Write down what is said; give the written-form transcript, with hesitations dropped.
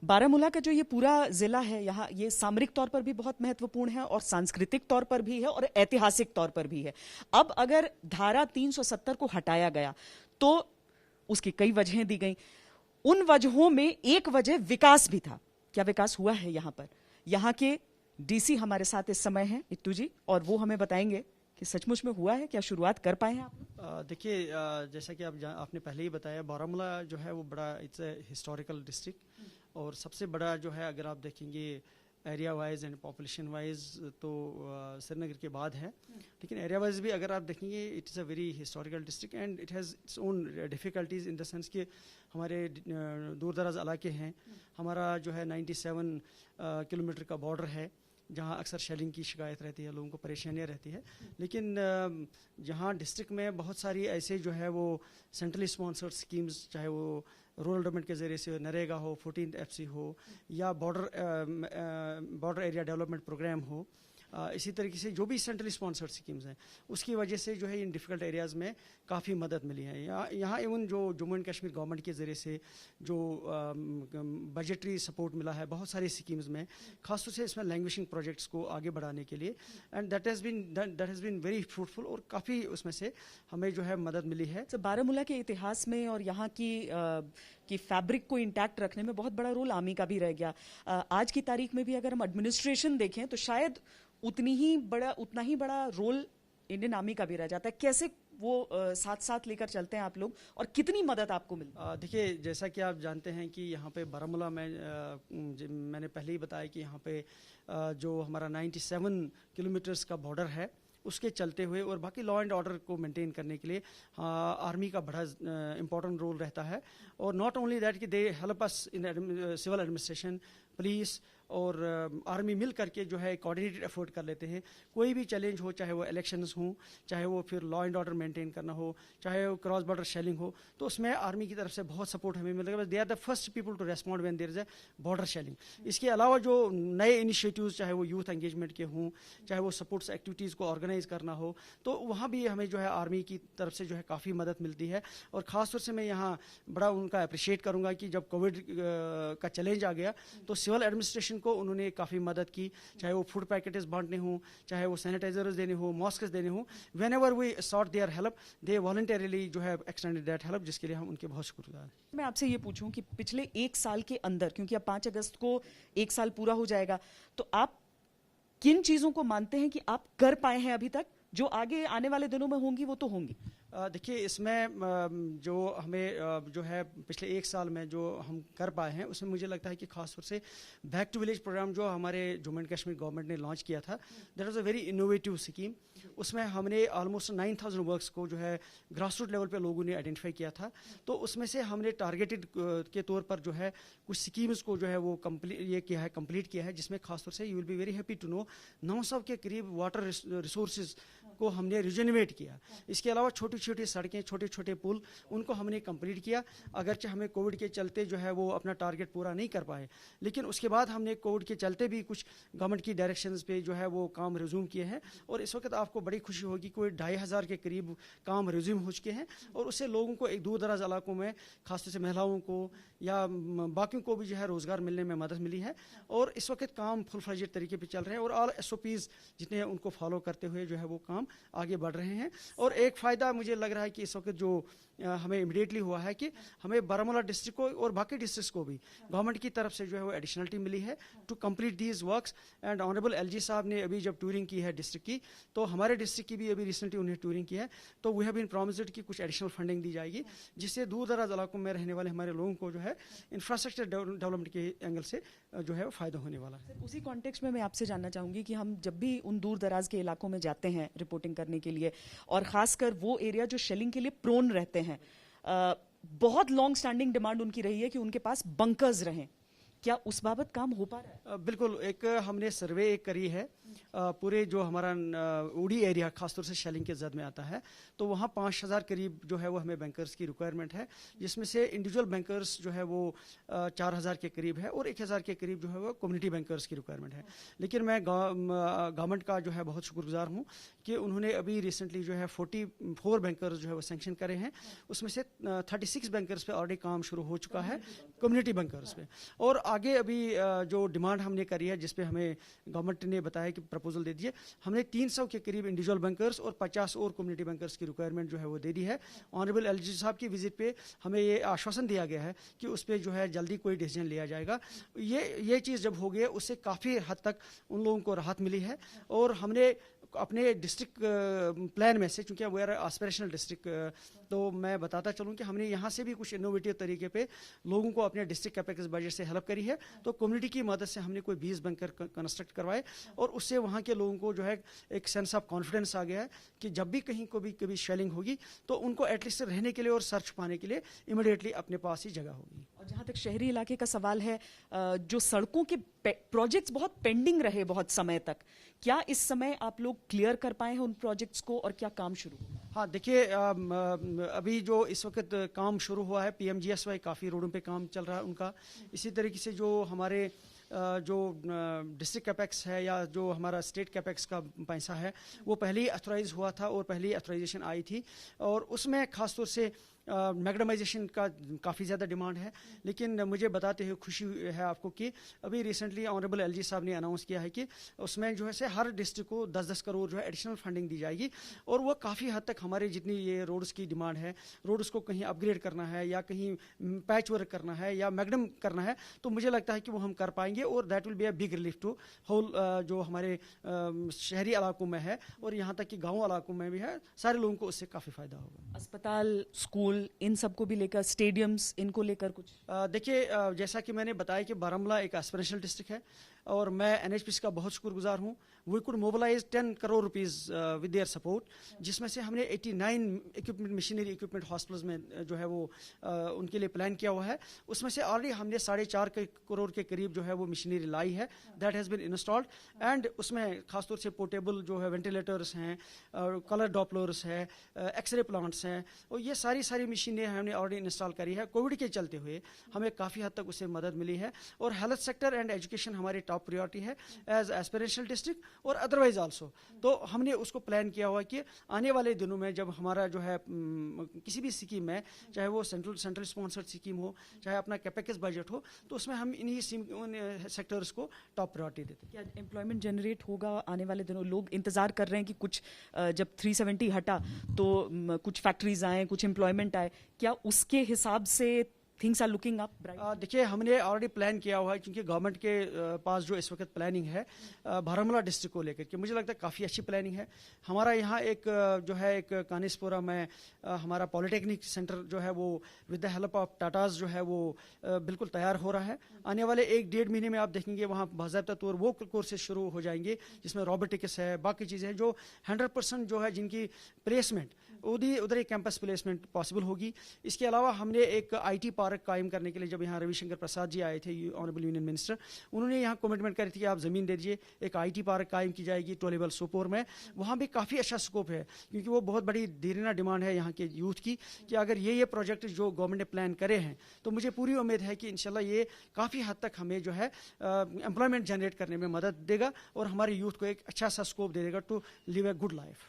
बारामूला का जो ये पूरा जिला है, यहाँ ये सामरिक तौर पर भी बहुत महत्वपूर्ण है और सांस्कृतिक तौर पर भी है और ऐतिहासिक तौर पर भी है। अब अगर धारा 370 को हटाया गया तो उसकी कई वजहें दी गई। उन वजहों में एक वजह विकास भी था। क्या विकास हुआ है यहाँ पर? यहाँ के डीसी हमारे साथ इस समय हैं, इत्तू जी, और वो हमें बताएंगे कि सचमुच में हुआ है, क्या शुरुआत कर पाए हैं आप? देखिए, जैसा कि आपने पहले ही बताया, बारामूला जो है वो बड़ा, इट्स ए हिस्टोरिकल डिस्ट्रिक्ट, और सबसे बड़ा जो है अगर आप देखेंगे area wise and population wise तो श्रीनगर के बाद है। लेकिन एरिया वाइज भी अगर आप देखेंगे it is a very historical district and it has its own difficulties in the sense कि हमारे दूर दराज इलाके हैं। हमारा जो है 97 किलोमीटर का बॉर्डर है, जहाँ अक्सर शेलिंग की शिकायत रहती है, लोगों को परेशानियाँ रहती है। लेकिन जहाँ डिस्ट्रिक्ट में बहुत सारी ऐसे जो है वो सेंट्रली स्पॉन्सर्ड स्कीम्स, चाहे वो रूरल डेवलपमेंट के ज़रिए से नरेगा हो, 14th FC हो, या बॉर्डर एरिया डेवलपमेंट प्रोग्राम हो, इसी तरीके से जो भी सेंट्रली स्पॉन्सर्ड स्कीम्स हैं, उसकी वजह से जो है इन डिफ़िकल्ट एरियाज़ में काफ़ी मदद मिली है। यहाँ इवन जो जम्मू एंड कश्मीर गवर्नमेंट के ज़रिए से जो बजटरी सपोर्ट मिला है बहुत सारी स्कीम्स में, खासतौर से इसमें लैंग्वेजिंग प्रोजेक्ट्स को आगे बढ़ाने के लिए, and that has been very fruitful, और काफ़ी उसमें से हमें जो है मदद मिली है। तो बारामूला के इतिहास में और यहाँ की फैब्रिक को इंटैक्ट रखने में बहुत बड़ा रोल आर्मी का भी रह गया। आज की तारीख में भी अगर हम एडमिनिस्ट्रेशन देखें तो शायद उतना ही बड़ा रोल इंडियन आर्मी का भी रह जाता है। कैसे वो साथ साथ लेकर चलते हैं आप लोग, और कितनी मदद आपको मिलती है? देखिए, जैसा कि आप जानते हैं कि यहाँ पे बारामूला में मैंने पहले ही बताया कि यहाँ पे जो हमारा 97 किलोमीटर्स का बॉर्डर है, उसके चलते हुए और बाकी लॉ एंड ऑर्डर को मेंटेन करने के लिए आर्मी का बड़ा इम्पोर्टेंट रोल रहता है। और नॉट ओनली दैट कि they help us in civil administration, police और आर्मी मिल करके जो है कोऑर्डिनेटेड एफर्ट कर लेते हैं। कोई भी चैलेंज हो, चाहे वो इलेक्शंस हों, चाहे वो फिर लॉ एंड ऑर्डर मेंटेन करना हो, चाहे वो क्रॉस बॉर्डर शेलिंग हो, तो उसमें आर्मी की तरफ से बहुत सपोर्ट हमें मिलेगा। They are the first people to respond when there is a border shelling. इसके अलावा जो नए इनिशिएटिव्स, चाहे वो यूथ एंगेजमेंट के हों, चाहे वो सपोर्ट्स एक्टिविटीज़ को ऑर्गेनाइज करना हो, तो वहाँ भी हमें जो है आर्मी की तरफ से जो है काफ़ी मदद मिलती है। और ख़ासतौर से मैं यहाँ बड़ा उनका अप्रिशिएट करूँगा कि जब कोविड का चैलेंज आ गया तो सिविल एडमिनिस्ट्रेशन को उन्होंने काफ़ी मदद की, चाहे वो फूड पैकेट्स बांटने हों, चाहे वो सैनिटाइजर्स देने हो, मास्क देने हों। Whenever we sought their help, they voluntarily जो है एक्सटेंडेड दैट हेल्प, जिसके लिए हम उनके बहुत शुक्रगुजार हैं। मैं आपसे ये पूछूं कि पिछले एक साल के अंदर, क्योंकि अब 5 अगस्त को एक साल पूरा हो जाएगा, तो आप किन चीज़ों को मानते हैं कि आप कर पाए हैं अभी तक, जो आगे आने वाले दिनों में होंगी वो तो होंगी? देखिए, इसमें जो हमें जो है पिछले एक साल में जो हम कर पाए हैं, उसमें मुझे लगता है कि खासतौर से बैक टू विलेज प्रोग्राम जो हमारे जम्मू एंड कश्मीर गवर्नमेंट ने लॉन्च किया था, that was a very innovative scheme. उसमें हमने ऑलमोस्ट 9000 वर्क्स को जो है ग्रास रूट लेवल पे लोगों ने आइडेंटिफाई किया था। तो उसमें से हमने टारगेटेड के तौर पर जो है कुछ स्कीम्स को जो है वो कंप्लीट किया है, जिसमें खासतौर से you will be very happy to know 900 के करीब वाटर रिसोर्सेज को हमने रिजेनरेट किया। इसके अलावा छोटी छोटी सड़कें, छोटे छोटे पुल, उनको हमने कंप्लीट किया। अगरचे हमें कोविड के चलते जो है वो अपना टारगेट पूरा नहीं कर पाए, लेकिन उसके बाद हमने कोविड के चलते भी कुछ गवर्नमेंट की डायरेक्शंस पे जो है वो काम रिज्यूम किए हैं। और इस वक्त आपको बड़ी खुशी होगी, कोई 2500 के करीब काम रिज्यूम हो चुके हैं, और उससे लोगों को एक दूर दराज इलाकों में, खासतौर से महिलाओं को या बाकियों को भी जो है रोज़गार मिलने में मदद मिली है। और इस वक्त काम फुल फ्लेजेड तरीके पे चल रहे हैं, और ऑल SOPs जितने हैं उनको फॉलो करते हुए जो है वो काम आगे बढ़ रहे हैं। और एक फ़ायदा मुझे लग रहा है कि इस वक्त जो हमें इमीडिएटली हुआ है कि हमें बारामूला डिस्ट्रिक्ट को और बाकी डिस्ट्रिक्ट्स को भी गवर्नमेंट की तरफ से जो है वो एडिशनलिटी मिली है to complete these works. And honourable LG साहब ने अभी जब टूरिंग की है डिस्ट्रिक्ट की, तो हमारे डिस्ट्रिक्ट की भी अभी रिसेंटली उन्हें टूरिंग की है, तो वी हैव बीन प्रॉमिस्ड कि कुछ एडिशनल फंडिंग दी जाएगी, जिससे दूर दराज इलाकों में रहने वाले हमारे लोगों को जो है इंफ्रास्ट्रक्चर डेवलपमेंट के एंगल से जो है फ़ायदा होने वाला है। उसी कॉन्टेक्स्ट में मैं आपसे जानना चाहूँगी कि हम जब भी उन दूर दराज के इलाकों में जाते हैं रिपोर्टिंग करने के लिए, और ख़ासकर वो एरिया जो शेलिंग के लिए प्रोन रहते हैं, बहुत लॉन्ग स्टैंडिंग डिमांड उनकी रही है कि उनके पास बंकर्स रहें। क्या उस बाबत काम हो पा रहा है? बिल्कुल, एक हमने सर्वे करी है पूरे जो हमारा उड़ी एरिया खासतौर से शेलिंग के जद में आता है, तो वहाँ 5000 करीब जो है वो हमें बैंकर्स की रिक्वायरमेंट है, जिसमें से इंडिविजुअल बैंकर्स जो है वो 4000 के करीब है, और 1000 के करीब जो है वो कम्युनिटी बैंकर्स की रिक्वायरमेंट है। लेकिन मैं गवर्नमेंट का जो है बहुत शुक्रगुजार हूँ कि उन्होंने अभी रिसेंटली जो है 44 बैंकर्स जो है वो सेंक्शन करे हैं, उसमें से 36 बैंकर्स पे ऑलरेडी काम शुरू हो चुका है। कम्युनिटी बंकर्स पे। और आगे अभी जो डिमांड हमने करी है, जिस पे हमें गवर्नमेंट ने बताया कि प्रपोजल दे दिए, हमने 300 के करीब इंडिविजुअल बंकर्स और 50 और कम्युनिटी बंकर्स की रिक्वायरमेंट जो है वो दे दी है। ऑनरेबल एलजी साहब की विजिट पे हमें ये आश्वासन दिया गया है कि उस पर जो है जल्दी कोई डिसीजन लिया जाएगा। ये चीज़ जब हो गई है, उससे काफ़ी हद तक उन लोगों को राहत मिली है। और हमने अपने डिस्ट्रिक्ट प्लान में से, चूंकि वे आर एस्पिरेशनल डिस्ट्रिक्ट, तो मैं बताता चलूं कि हमने यहाँ से भी कुछ इनोवेटिव तरीके पे लोगों को अपने डिस्ट्रिक्ट कैपेक्स बजट से हेल्प करी है। तो कम्युनिटी की मदद से हमने कोई 20 बंकर कंस्ट्रक्ट करवाए, और उससे वहाँ के लोगों को जो है एक सेंस ऑफ कॉन्फिडेंस आ गया है कि जब भी कहीं को भी कभी शेलिंग होगी तो उनको एटलीस्ट रहने के लिए और सर्च पाने के लिए इमीडिएटली अपने पास ही जगह होगी। और जहाँ तक शहरी इलाके का सवाल है, जो सड़कों के प्रोजेक्ट्स बहुत पेंडिंग रहे बहुत समय तक, क्या इस समय आप लोग क्लियर कर पाए हैं उन प्रोजेक्ट्स को, और क्या काम शुरू? हाँ, देखिए, अभी जो इस वक्त काम शुरू हुआ है, PMGSY काफ़ी रोडों पे काम चल रहा है उनका। इसी तरीके से जो हमारे जो डिस्ट्रिक्ट कैपेक्स है या जो हमारा स्टेट कैपेक्स का पैसा है, वो पहले ही अथोराइज हुआ था और पहले ही अथोराइजेशन आई थी, और उसमें खासतौर से मैग्डमाइजेशन का काफ़ी ज़्यादा डिमांड है। लेकिन मुझे बताते हुए खुशी है आपको कि अभी रिसेंटली ऑनरेबल एलजी साहब ने अनाउंस किया है कि उसमें जो है से हर डिस्ट्रिक्ट को 10-10 करोड़ जो है एडिशनल फंडिंग दी जाएगी, और वो काफ़ी हद तक हमारे जितनी ये रोड्स की डिमांड है, रोड्स को कहीं अपग्रेड करना है या कहीं पैच वर्क करना है या मैग्डम करना है, तो मुझे लगता है कि वो हम कर पाएंगे, और that will be a big relief to whole जो हमारे शहरी इलाकों में है और यहाँ तक कि गाँव इलाकों में भी है, सारे लोगों को उससे काफ़ी फ़ायदा होगा। अस्पताल, स्कूल, इन सबको भी लेकर, स्टेडियम्स, इनको लेकर कुछ? देखिए, जैसा कि मैंने बताया कि बारामूला एक एस्पिरेशनल डिस्ट्रिक्ट है, और मैं NHPC का बहुत शुक्रगुजार हूँ। We could mobilise 10 crore rupees with their support, जिसमें से हमने 89 इक्विपमेंट, मशीनरी इक्विपमेंट हॉस्पिटल्स में जो है वो उनके लिए प्लान किया हुआ है। उसमें से ऑलरेडी हमने 4.5 करोड़ के करीब जो है वो मशीनरी लाई है, that has been installed. And उसमें खासतौर से पोर्टेबल जो है वेंटिलेटर्स हैं, कलर डॉपलर्स है, एक्सरे प्लांट्स हैं, और ये सारी मशीनें हमने ऑलरेडी इंस्टॉल करी है। कोविड के चलते हुए हमें काफ़ी हद तक उससे मदद मिली है। और हेल्थ सेक्टर एंड एजुकेशन हमारी टॉप प्रायोरिटी है एज एस्पिरेशनल डिस्ट्रिक्ट, और अदरवाइज आल्सो। तो हमने उसको प्लान किया हुआ कि आने वाले दिनों में जब हमारा जो है किसी भी स्कीम में, चाहे वो सेंट्रल स्पॉन्सर्ड स्कीम हो, चाहे अपना कैपेक्स बजट हो, तो उसमें हम इन्हीं सेक्टर्स को टॉप प्रायोरिटी देते हैं। क्या एम्प्लॉयमेंट जनरेट होगा आने वाले दिनों? लोग इंतजार कर रहे हैं कि कुछ जब 370 हटा तो कुछ फैक्ट्रीज आए, कुछ एम्प्लॉयमेंट आए, क्या उसके हिसाब से थिंग्स आर लुकिंग अप? देखिए, हमने ऑलरेडी प्लान किया हुआ है, क्योंकि गवर्नमेंट के पास जो इस वक्त प्लानिंग है बारामूला डिस्ट्रिक्ट को लेकर के, मुझे लगता है काफ़ी अच्छी प्लानिंग है। हमारा यहाँ एक जो है एक कानिसपुरा में हमारा पॉलिटेक्निक सेंटर जो है वो with the help of Tatas जो है वो बिल्कुल तैयार हो रहा है। आने वाले 1-1.5 महीने में आप देखेंगे वहाँ बाज़ाब्ता तौर वो कोर्सेज शुरू हो जाएंगे, जिसमें रोबोटिक्स है, बाकी चीज़ें हैं, जो 100% जो है जिनकी प्लेसमेंट उधर एक कैंपस प्लेसमेंट पॉसिबल होगी। इसके अलावा हमने एक IT पार्क कायम करने के लिए, जब यहाँ रविशंकर प्रसाद जी आए थे, ऑनरेबल यूनियन मिनिस्टर, उन्होंने यहाँ कमिटमेंट करी थी कि आप ज़मीन दे दीजिए, एक IT पार्क कायम की जाएगी टोलेबल सोपोर में। वहाँ भी काफ़ी अच्छा स्कोप है, क्योंकि वो बहुत बड़ी देरीना डिमांड है यहाँ के यूथ की कि अगर ये प्रोजेक्ट जो गवर्नमेंट ने प्लान करे हैं, तो मुझे पूरी उम्मीद है कि इंशाल्लाह ये काफ़ी हद तक हमें जो है एम्प्लॉयमेंट जनरेट करने में मदद देगा और हमारे यूथ को एक अच्छा सा स्कोप दे देगा to live a good life.